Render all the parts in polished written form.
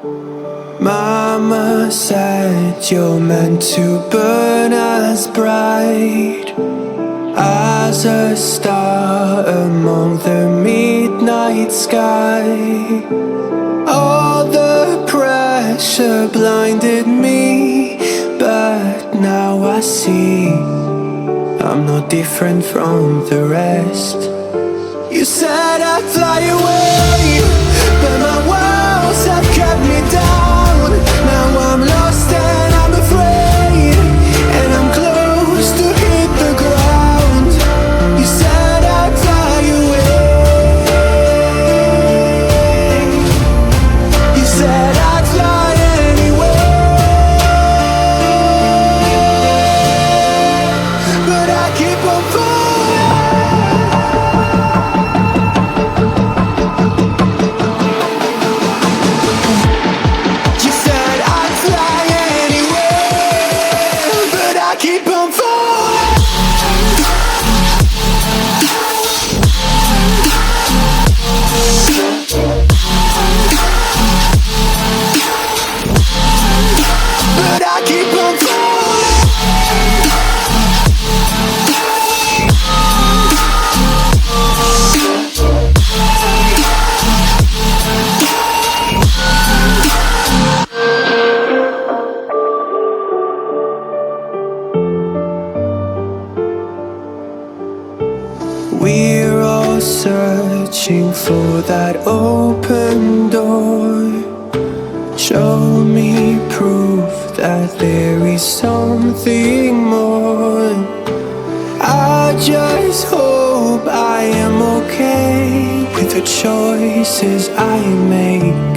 Mama said you're meant to burn as bright as a star among the midnight sky. All the pressure blinded me, but now I see I'm not different from the rest. You said I'd fly away, but my walls have kept me down. Now I'm lost and I'm afraid, and I'm close to hit the ground. You said I'd fly away. You said I'd fly anyway, but I keep on falling. You said I'd fly anyway, but I keep on falling. But I keep on falling. We're all searching for that open door. Show me proof that there is something more. I just hope I am okay with the choices I make.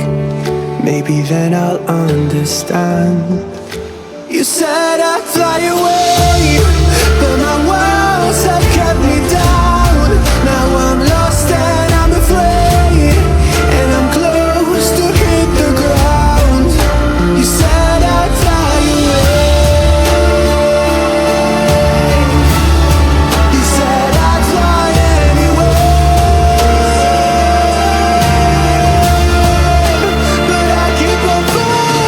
Maybe then I'll understand. You said I'd fly away, but my walls have kept me down. Now I'm lost and I'm afraid, and I'm close to hit the ground. You said I'd fly away. You said I'd fly anyway, but I keep on falling.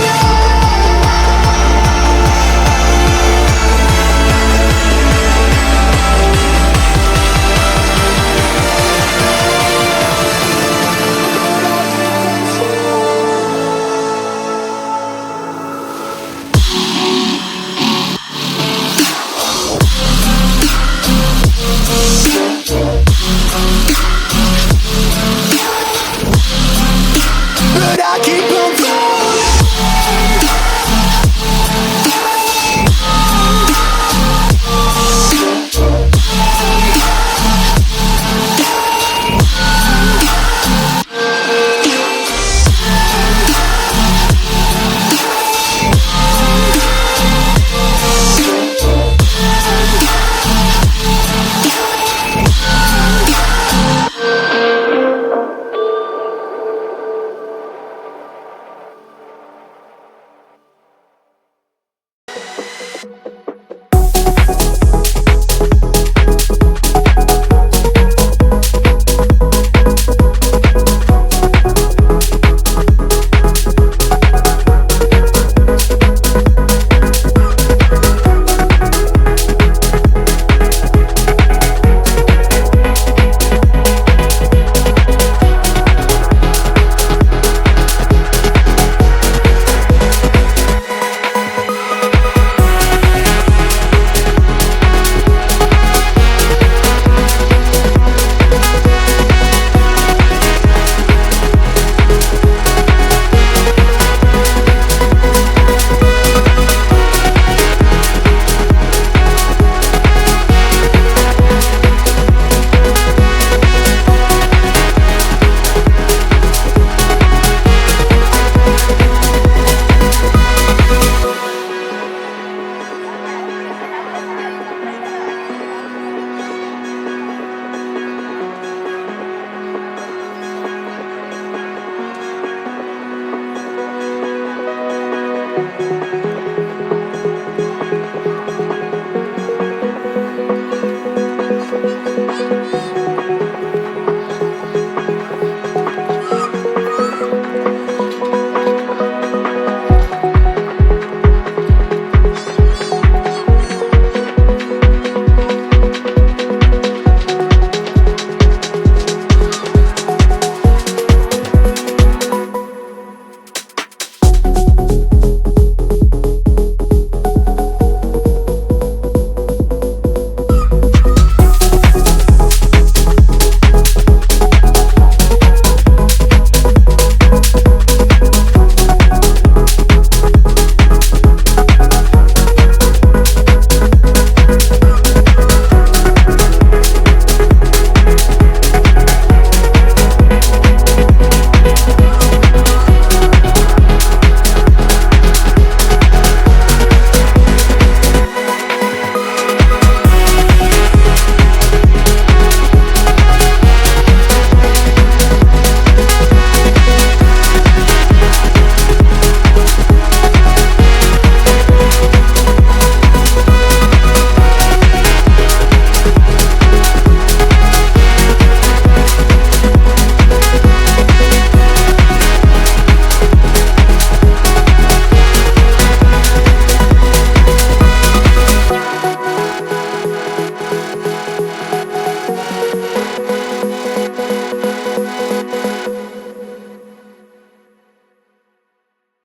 But I keep on